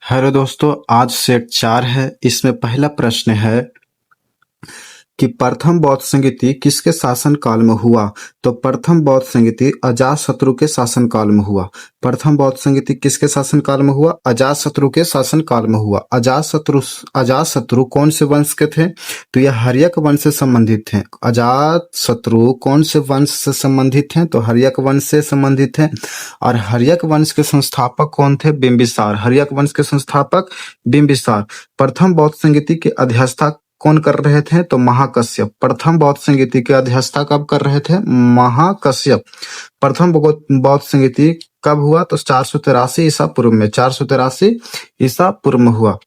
Hello दोस्तों, आज set 4 है। इसमें पहला प्रश्न है कि प्रथम बौद्ध संगीति किसके शासनकाल में हुआ। तो प्रथम बौद्ध संगीति अजातशत्रु के शासनकाल में हुआ। प्रथम बौद्ध संगीति किसके शासनकाल में हुआ? अजातशत्रु के शासनकाल में हुआ। अजातशत्रु कौन से वंश के थे? तो यह हर्यक वंश से संबंधित थे। अजातशत्रु कौन से वंश से संबंधित हैं? तो हर्यक वंश से संबंधित हैं। और हर्यक वंश के संस्थापक कौन थे? बिंबिसार। हर्यक वंश के संस्थापक बिंबिसार। प्रथम बौद्ध संगीति के अध्यक्षता कौन कर रहे थे? तो महाकश्यप। प्रथम बौद्ध संगीति के अध्यक्षता कब कर रहे थे? महाकश्यप। प्रथम बौद्ध संगीति कब हुआ? तो 483 ईसा पूर्व में। 483 ईसा पूर्व में हुआ।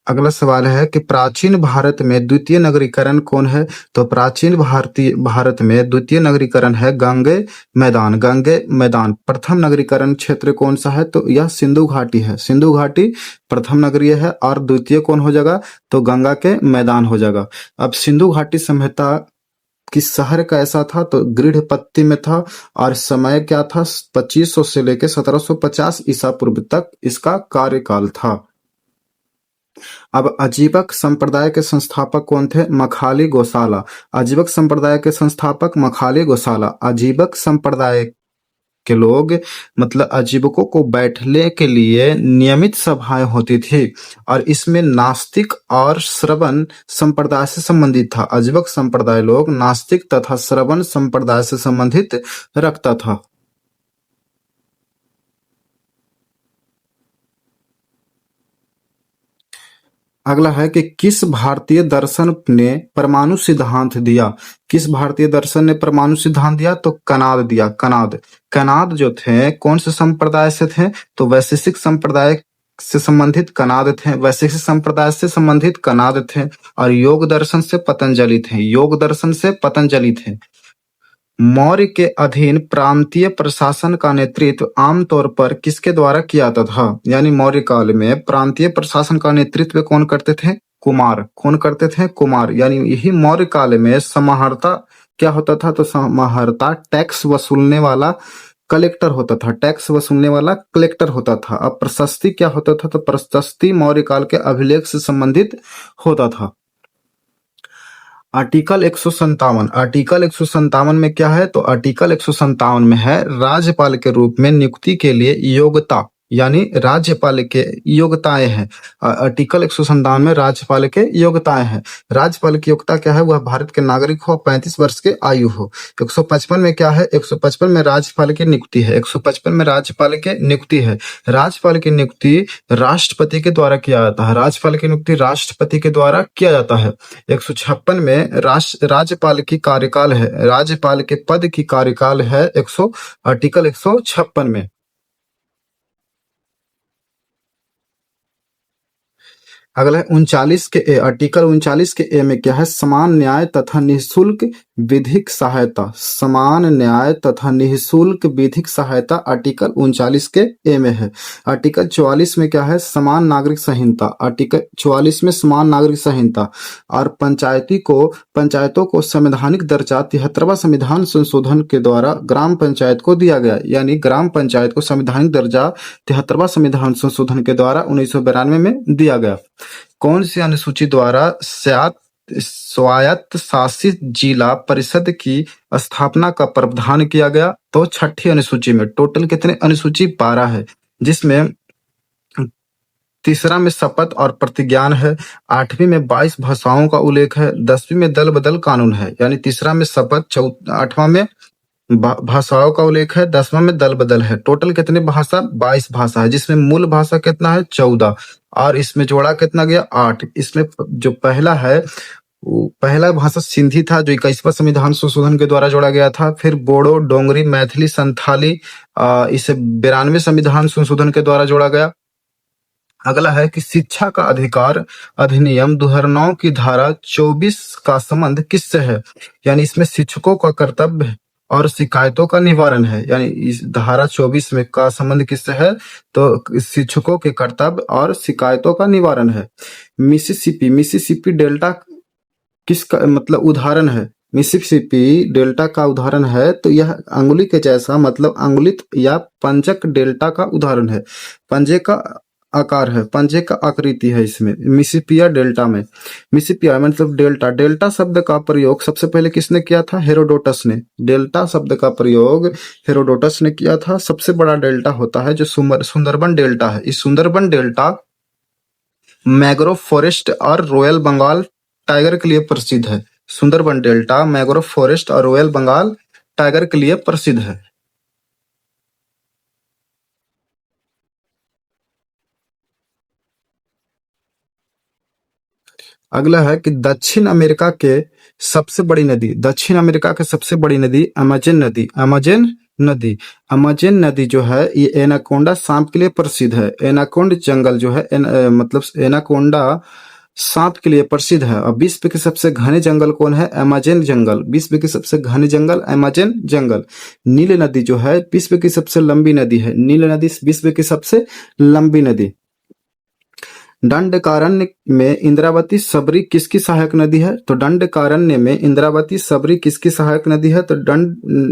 अगला सवाल है कि प्राचीन भारत में द्वितीय नगरीकरण कौन है? तो प्राचीन भारत में द्वितीय नगरीकरण है गंगे मैदान। गंगे मैदान। प्रथम नगरीकरण क्षेत्र कौन सा है? तो यह सिंधु घाटी है। सिंधु घाटी प्रथम नगरीय है और द्वितीय कौन हो जाएगा? तो गंगा के मैदान हो जाएगा। अब सिंधु घाटी सभ्यता किस शहर का ऐसा था? तो गृहपत्ति में था। और समय क्या था? 2500 से लेकर 1750 ईसा पूर्व तक इसका कार्यकाल था। अब अजीबक संप्रदाय के संस्थापक कौन थे? मखाली गोसाला। अजीबक संप्रदाय के संस्थापक मखाली गोसाला। अजीबक संप्रदाय के लोग मतलब अजीबकों को बैठने के लिए नियमित सभाएं होती थी और इसमें नास्तिक और श्रवण संप्रदाय से संबंधित था। अजीबक संप्रदाय लोग नास्तिक तथा श्रवण संप्रदाय से संबंधित रखता था। अगला है कि किस भारतीय दर्शन ने परमाणु सिद्धांत दिया? किस भारतीय दर्शन ने परमाणु सिद्धांत दिया? तो कनाद दिया। कनाद। कनाद जो थे कौन से संप्रदाय से थे? तो वैशेषिक संप्रदाय से संबंधित कनाद थे। वैशेषिक संप्रदाय से संबंधित कनाद थे। और योग दर्शन से पतंजलि थे। योग दर्शन से पतंजलि थे। मौर्य के अधीन प्रांतीय प्रशासन का नेतृत्व आमतौर पर किसके द्वारा किया जाता था? यानी मौर्य काल में प्रांतीय प्रशासन का नेतृत्व कौन करते थे? कुमार। कौन करते थे? कुमार। यानी यही मौर्य काल में समाहर्ता क्या होता था? तो समाहर्ता टैक्स वसूलने वाला कलेक्टर होता था। टैक्स वसूलने वाला कलेक्टर होता था। अब प्रशस्ति क्या होता था? तो प्रशस्ति मौर्य काल के अभिलेख से संबंधित होता था। आर्टिकल 157। आर्टिकल 157 में क्या है? तो आर्टिकल 157 में है राज्यपाल के रूप में नियुक्ति के लिए योग्यता, यानी राज्यपाल के योग्यताएं हैं। आर्टिकल 157 में राज्यपाल के योग्यताएं हैं। राज्यपाल की योग्यता क्या है? वह भारत के नागरिक हो, 35 वर्ष के आयु हो। 155 में क्या है? 155 में राज्यपाल की नियुक्ति है। 155 में राज्यपाल के नियुक्ति है। राज्यपाल की नियुक्ति राष्ट्रपति के द्वारा किया जाता है। राज्यपाल की नियुक्ति राष्ट्रपति के द्वारा किया जाता है। 156 में राज्यपाल की कार्यकाल है। राज्यपाल के पद की कार्यकाल है आर्टिकल 156 में। अगला है 39 के ए। आर्टिकल 39 के ए में क्या है? समान न्याय तथा निःशुल्क विधिक सहायता। समान न्याय तथा निःशुल्क विधिक सहायता आर्टिकल 39 के ए में है। आर्टिकल 44 में क्या है? समान नागरिक संहिता। आर्टिकल 44 में समान नागरिक संहिता। और पंचायतों को संवैधानिक दर्जा 73वां संविधान संशोधन के द्वारा ग्राम पंचायत को दिया गया। यानी ग्राम पंचायत को संवैधानिक दर्जा 73वां संविधान संशोधन के द्वारा 1992 में दिया गया। कौन सी अनुसूची द्वारा स्वायत्त शासित जिला परिषद की स्थापना का प्रावधान किया गया? तो छठी अनुसूची में। टोटल कितने अनुसूची? 12 है, जिसमें तीसरा में शपथ और प्रतिज्ञान है। 8वीं में 22 भाषाओं का उल्लेख है। 10वीं में दल बदल कानून है। यानी तीसरा में शपथ, 8वां में भाषाओं का उल्लेख है, 10वां में दल बदल है। टोटल कितने भाषा? 22 भाषा है, जिसमें मूल भाषा कितना है? 14। और इसमें जोड़ा कितना गया? 8। इसमें जो पहला है, पहला भाषा सिंधी था जो 21वां संविधान संशोधन के द्वारा जोड़ा गया था। फिर बोडो, डोंगरी, मैथिली, संथाली इसे 92वें संविधान संशोधन के द्वारा जोड़ा गया। अगला है कि शिक्षा का अधिकार अधिनियम 2009 की धारा 24 का संबंध किससे है? यानी इसमें शिक्षकों का कर्तव्य और शिकायतों का निवारण है। यानी इस धारा 24 में का संबंध किससे है? तो शिक्षकों के कर्तव्य और शिकायतों का निवारण है। मिसिसिपी डेल्टा किसका मतलब उदाहरण है? मिसिसिपी डेल्टा का उदाहरण है। तो यह अंगुली के जैसा मतलब अंगुलित या पंजक डेल्टा का उदाहरण है। पंजे का आकार है, पंजे का आकृति है इसमें। मिसिपिया डेल्टा में, मिसिपिया मतलब डेल्टा। डेल्टा शब्द का प्रयोग सबसे पहले किसने किया था? हेरोडोटस ने। डेल्टा शब्द का प्रयोग हेरोडोटस ने किया था। सबसे बड़ा डेल्टा होता है जो सुंदरबन डेल्टा है। इस सुंदरबन डेल्टा मैंग्रोव फॉरेस्ट और रॉयल बंगाल टाइगर के लिए प्रसिद्ध है। सुंदरबन डेल्टा मैंग्रोव फॉरेस्ट और रॉयल बंगाल टाइगर के लिए प्रसिद्ध है। अगला है कि दक्षिण अमेरिका के सबसे बड़ी नदी अमेजन नदी। अमेजन नदी जो है ये एनाकोंडा सांप के लिए प्रसिद्ध है। एनाकोंड जंगल जो है मतलब एनाकोंडा सांप के लिए प्रसिद्ध है। और विश्व के सबसे घने जंगल कौन है? अमेजन जंगल। विश्व के सबसे घने जंगल अमेजन जंगल। नील नदी जो है विश्व की सबसे लंबी नदी है। नील नदी विश्व की सबसे लंबी नदी। दंडकारण्य में इंद्रावती सबरी किसकी सहायक नदी है? तो दंडकारण्य में इंद्रावती सबरी किसकी सहायक नदी है? तो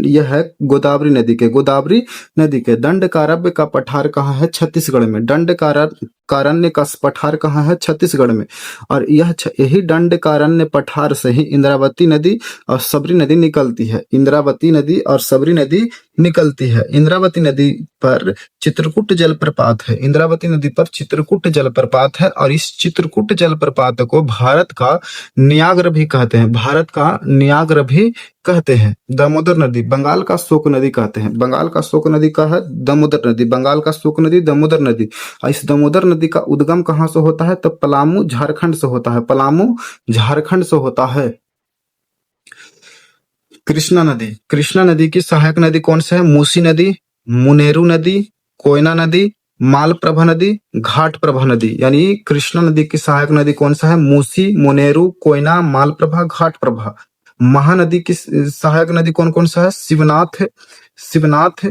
यह है गोदावरी नदी के। गोदावरी नदी के। दंडकारण्य का पठार कहाँ है? छत्तीसगढ़ में। दंडकारण्य का पठार कहाँ है? छत्तीसगढ़ में। और यही दंडकारण्य पठार से ही इंद्रावती नदी और सबरी नदी निकलती है। इंद्रावती नदी और सबरी नदी निकलती है। इंद्रावती नदी पर चित्रकूट जलप्रपात है। इंद्रावती नदी पर चित्रकूट जलप्रपात है और इस चित्रकूट जलप्रपात को भारत का नियाग्र भी कहते हैं। भारत का नियाग्र भी कहते हैं। दामोदर नदी बंगाल का शोक नदी कहते हैं। बंगाल का शोक नदी का है दामोदर नदी। बंगाल का शोक नदी दामोदर नदी। और इस दामोदर नदी का उद्गम कहाँ से होता है? तो पलामू झारखंड से होता है। पलामू झारखंड से होता है। कृष्णा नदी की सहायक नदी कौन सी है? मूसी नदी, मुनेरू नदी, कोयना नदी, मालप्रभा नदी, घाटप्रभा नदी। यानी कृष्णा नदी की सहायक नदी कौन सा है? मूसी, मुनेरू, कोयना, मालप्रभा, घाटप्रभा। महानदी की सहायक नदी कौन कौन सा है? शिवनाथ,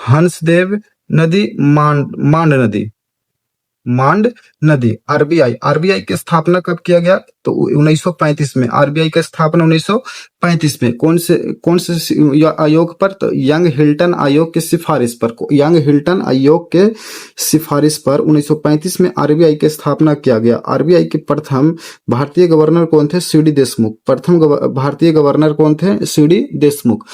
हंसदेव नदी, मांड नदी। आरबीआई की स्थापना कब किया गया? तो 1935 में। आरबीआई की स्थापना 1935 में। कौन से आयोग पर? तो यंग हिल्टन आयोग की सिफारिश पर। यंग हिल्टन आयोग के सिफारिश पर 1935 में आरबीआई की स्थापना किया गया। आरबीआई के प्रथम भारतीय गवर्नर कौन थे? सीडी देशमुख। प्रथम भारतीय गवर्नर कौन थे? सीडी देशमुख।